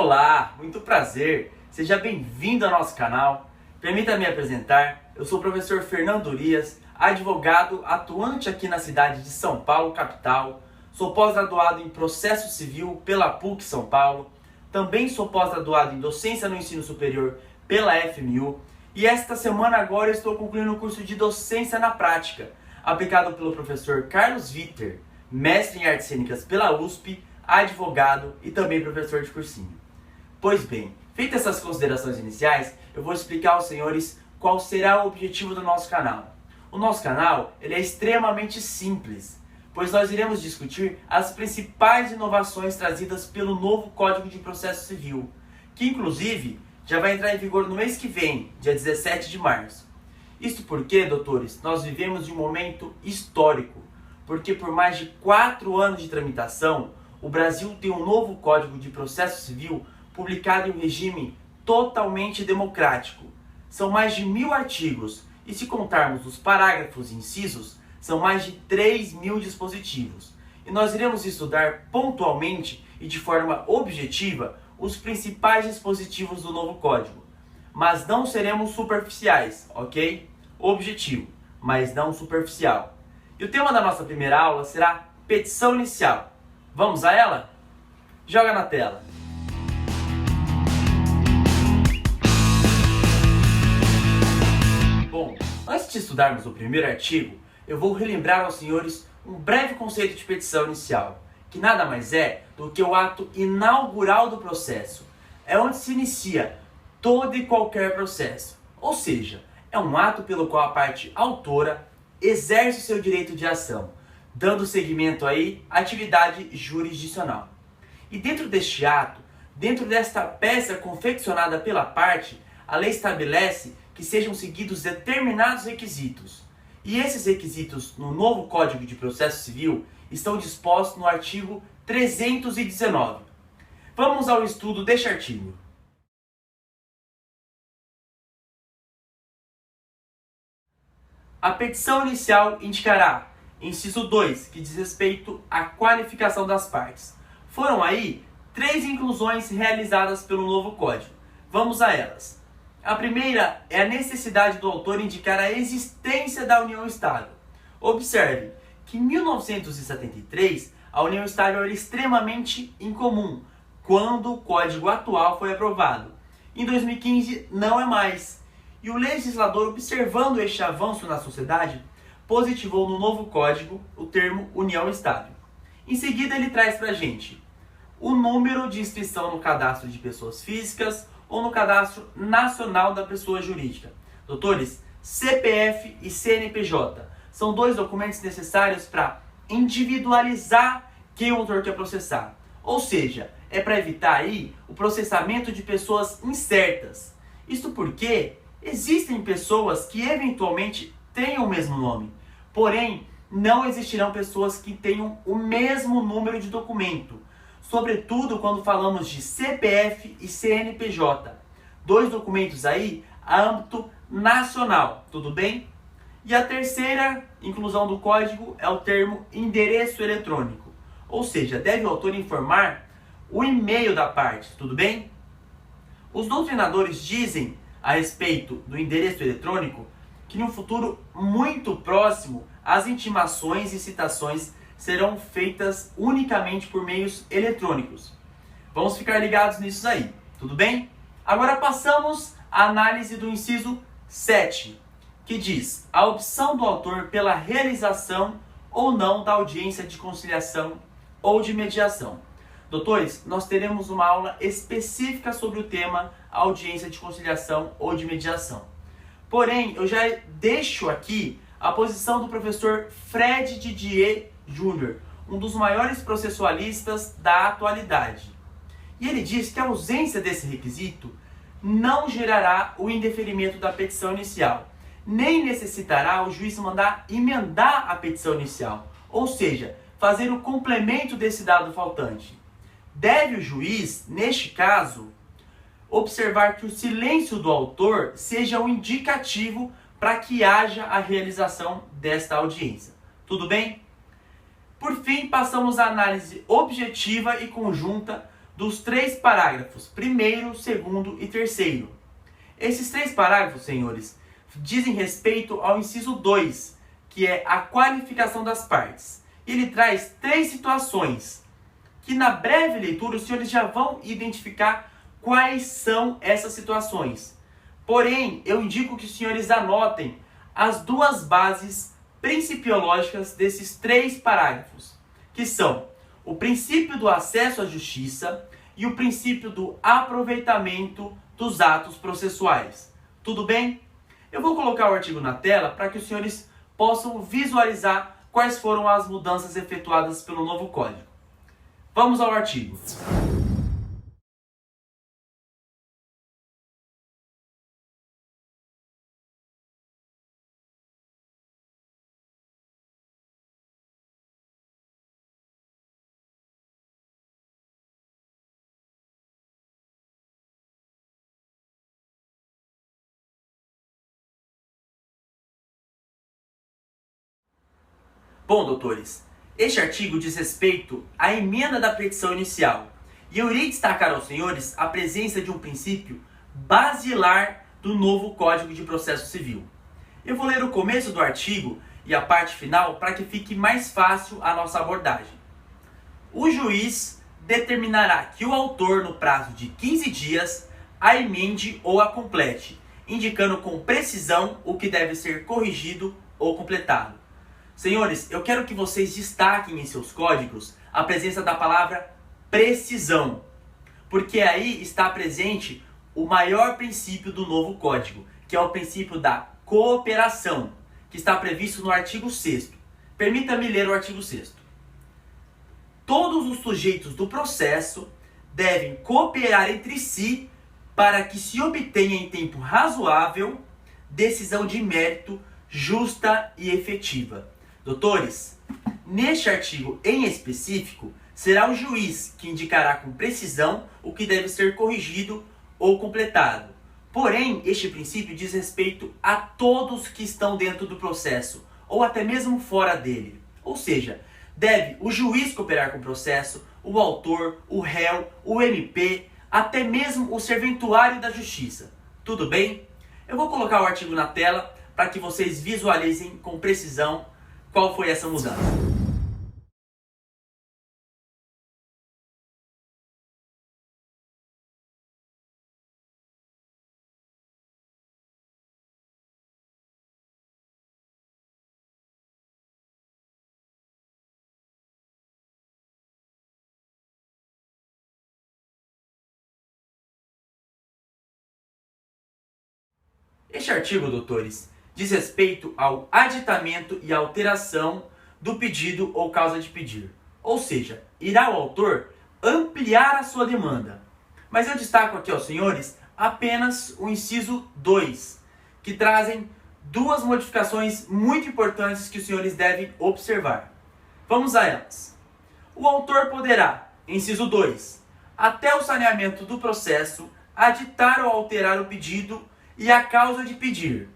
Olá, muito prazer, seja bem-vindo ao nosso canal. Permita-me apresentar, eu sou o professor Fernando Urias, advogado atuante aqui na cidade de São Paulo, capital. Sou pós-graduado em Processo Civil pela PUC São Paulo. Também sou pós-graduado em Docência no Ensino Superior pela FMU. E esta semana agora eu estou concluindo o curso de Docência na Prática, aplicado pelo professor Carlos Vitter, mestre em Artes Cênicas pela USP, advogado e também professor de cursinho. Pois bem, feitas essas considerações iniciais, eu vou explicar aos senhores qual será o objetivo do nosso canal. O nosso canal ele é extremamente simples, pois nós iremos discutir as principais inovações trazidas pelo novo Código de Processo Civil, que inclusive já vai entrar em vigor no mês que vem, dia 17 de março. Isto porque, doutores, nós vivemos de um momento histórico, porque por mais de 4 anos de tramitação, o Brasil tem um novo Código de Processo Civil publicado em um regime totalmente democrático. São mais de 1000 artigos e, se contarmos os parágrafos e incisos, são mais de 3.000 dispositivos. E nós iremos estudar pontualmente e de forma objetiva os principais dispositivos do novo Código. Mas não seremos superficiais, ok? Objetivo, mas não superficial. E o tema da nossa primeira aula será petição inicial. Vamos a ela? Joga na tela. Bom, antes de estudarmos o primeiro artigo, eu vou relembrar aos senhores um breve conceito de petição inicial, que nada mais é do que o ato inaugural do processo. É onde se inicia todo e qualquer processo. Ou seja, é um ato pelo qual a parte autora exerce o seu direito de ação, dando seguimento aí à atividade jurisdicional. E dentro deste ato, dentro desta peça confeccionada pela parte, a lei estabelece que sejam seguidos determinados requisitos. E esses requisitos no novo Código de Processo Civil estão dispostos no artigo 319. Vamos ao estudo deste artigo. A petição inicial indicará, inciso 2, que diz respeito à qualificação das partes. Foram aí 3 inclusões realizadas pelo novo Código. Vamos a elas. A primeira é a necessidade do autor indicar a existência da união-estável. Observe que em 1973 a união-estável era extremamente incomum, quando o Código atual foi aprovado. Em 2015 não é mais. E o legislador, observando este avanço na sociedade, positivou no novo Código o termo união estável. Em seguida ele traz para a gente o número de inscrição no cadastro de pessoas físicas ou no cadastro nacional da pessoa jurídica. Doutores, CPF e CNPJ são 2 documentos necessários para individualizar quem o autor quer processar. Ou seja, é para evitar aí o processamento de pessoas incertas. Isto porque existem pessoas que eventualmente tenham o mesmo nome, porém não existirão pessoas que tenham o mesmo número de documento, sobretudo quando falamos de CPF e CNPJ, 2 documentos aí a âmbito nacional, tudo bem? E a terceira inclusão do código é o termo endereço eletrônico, ou seja, deve o autor informar o e-mail da parte, tudo bem? Os doutrinadores dizem a respeito do endereço eletrônico que no futuro muito próximo as intimações e citações serão feitas unicamente por meios eletrônicos. Vamos ficar ligados nisso aí, tudo bem? Agora passamos à análise do inciso 7, que diz a opção do autor pela realização ou não da audiência de conciliação ou de mediação. Doutores, nós teremos uma aula específica sobre o tema audiência de conciliação ou de mediação. Porém, eu já deixo aqui a posição do professor Fred Didier Júnior, um dos maiores processualistas da atualidade. E ele diz que a ausência desse requisito não gerará o indeferimento da petição inicial, nem necessitará o juiz mandar emendar a petição inicial, ou seja, fazer o complemento desse dado faltante. Deve o juiz, neste caso, observar que o silêncio do autor seja um indicativo para que haja a realização desta audiência. Tudo bem? Por fim, passamos à análise objetiva e conjunta dos 3 parágrafos, primeiro, segundo e terceiro. Esses 3 parágrafos, senhores, dizem respeito ao inciso 2, que é a qualificação das partes. Ele traz 3 situações, que na breve leitura os senhores já vão identificar quais são essas situações. Porém, eu indico que os senhores anotem as 2 bases principiológicas desses 3 parágrafos, que são o princípio do acesso à justiça e o princípio do aproveitamento dos atos processuais. Tudo bem? Eu vou colocar o artigo na tela para que os senhores possam visualizar quais foram as mudanças efetuadas pelo novo Código. Vamos ao artigo. Bom, doutores, este artigo diz respeito à emenda da petição inicial e eu irei destacar aos senhores a presença de um princípio basilar do novo Código de Processo Civil. Eu vou ler o começo do artigo e a parte final para que fique mais fácil a nossa abordagem. O juiz determinará que o autor, no prazo de 15 dias, a emende ou a complete, indicando com precisão o que deve ser corrigido ou completado. Senhores, eu quero que vocês destaquem em seus códigos a presença da palavra precisão, porque aí está presente o maior princípio do novo código, que é o princípio da cooperação, que está previsto no artigo 6º. Permita-me ler o artigo 6º. Todos os sujeitos do processo devem cooperar entre si para que se obtenha em tempo razoável decisão de mérito justa e efetiva. Doutores, neste artigo em específico, será o juiz que indicará com precisão o que deve ser corrigido ou completado. Porém, este princípio diz respeito a todos que estão dentro do processo, ou até mesmo fora dele. Ou seja, deve o juiz cooperar com o processo, o autor, o réu, o MP, até mesmo o serventuário da justiça. Tudo bem? Eu vou colocar o artigo na tela para que vocês visualizem com precisão qual foi essa mudança. Este artigo, doutores, diz respeito ao aditamento e alteração do pedido ou causa de pedir. Ou seja, irá o autor ampliar a sua demanda. Mas eu destaco aqui aos senhores apenas o inciso 2, que trazem 2 modificações muito importantes que os senhores devem observar. Vamos a elas. O autor poderá, inciso 2, até o saneamento do processo, aditar ou alterar o pedido e a causa de pedir,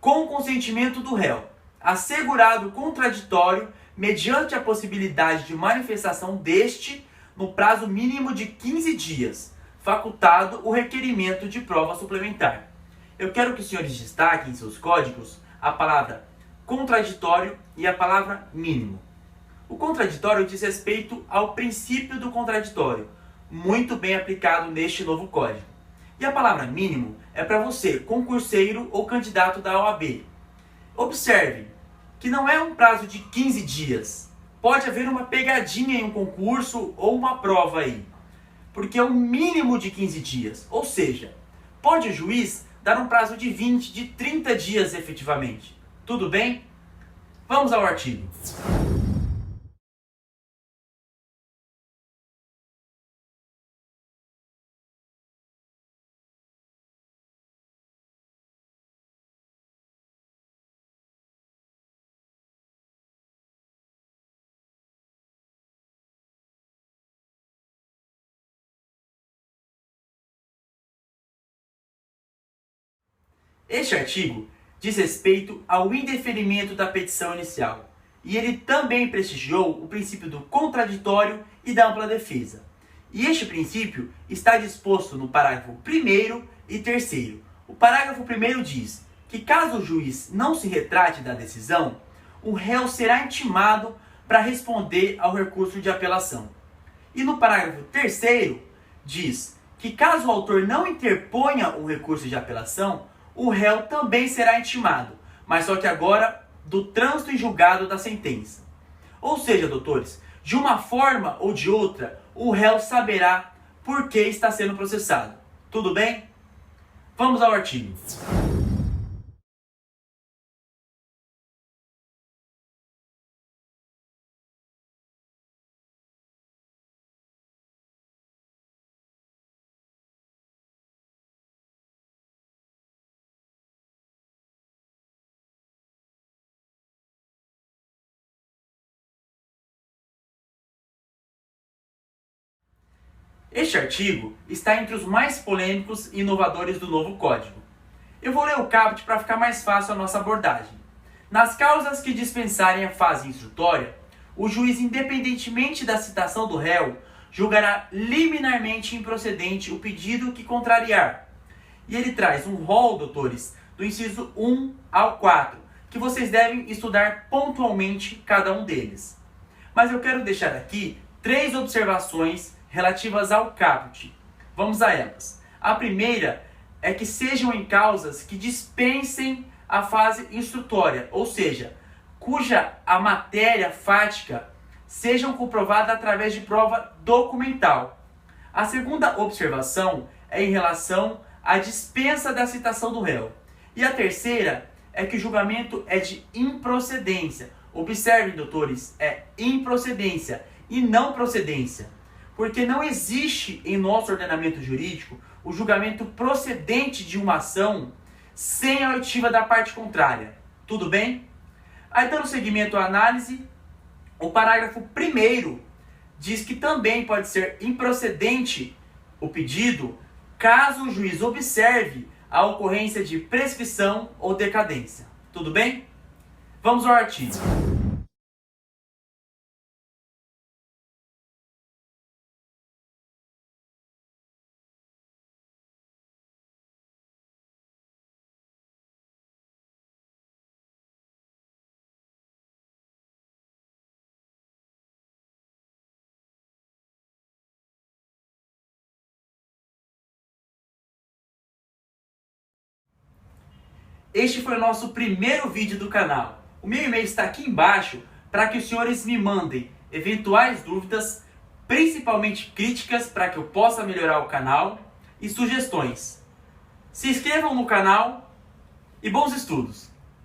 com consentimento do réu, assegurado o contraditório mediante a possibilidade de manifestação deste no prazo mínimo de 15 dias, facultado o requerimento de prova suplementar. Eu quero que os senhores destaquem em seus códigos a palavra contraditório e a palavra mínimo. O contraditório diz respeito ao princípio do contraditório, muito bem aplicado neste novo código. E a palavra mínimo é para você, concurseiro ou candidato da OAB. Observe que não é um prazo de 15 dias. Pode haver uma pegadinha em um concurso ou uma prova aí. Porque é um mínimo de 15 dias. Ou seja, pode o juiz dar um prazo de 20, de 30 dias efetivamente. Tudo bem? Vamos ao artigo. Este artigo diz respeito ao indeferimento da petição inicial e ele também prestigiou o princípio do contraditório e da ampla defesa. E este princípio está disposto no parágrafo 1º e 3º. O parágrafo 1º diz que caso o juiz não se retrate da decisão, o réu será intimado para responder ao recurso de apelação. E no parágrafo 3º diz que caso o autor não interponha um recurso de apelação, o réu também será intimado, mas só que agora do trânsito em julgado da sentença. Ou seja, doutores, de uma forma ou de outra, o réu saberá por que está sendo processado. Tudo bem? Vamos ao artigo. Este artigo está entre os mais polêmicos e inovadores do novo Código. Eu vou ler o caput para ficar mais fácil a nossa abordagem. Nas causas que dispensarem a fase instrutória, o juiz, independentemente da citação do réu, julgará liminarmente improcedente o pedido que contrariar. E ele traz um rol, doutores, do inciso 1 ao 4, que vocês devem estudar pontualmente cada um deles. Mas eu quero deixar aqui 3 observações relativas ao caput. Vamos a elas. A primeira é que sejam em causas que dispensem a fase instrutória, ou seja, cuja a matéria fática sejam comprovada através de prova documental. A segunda observação é em relação à dispensa da citação do réu. E a terceira é que o julgamento é de improcedência. Observem, doutores, é improcedência e não procedência. Porque não existe em nosso ordenamento jurídico o julgamento procedente de uma ação sem a oitiva da parte contrária. Tudo bem? Aí, dando seguimento à análise, o parágrafo 1º diz que também pode ser improcedente o pedido caso o juiz observe a ocorrência de prescrição ou decadência. Tudo bem? Vamos ao artigo. Este foi o nosso primeiro vídeo do canal. O meu e-mail está aqui embaixo para que os senhores me mandem eventuais dúvidas, principalmente críticas para que eu possa melhorar o canal e sugestões. Se inscrevam no canal e bons estudos!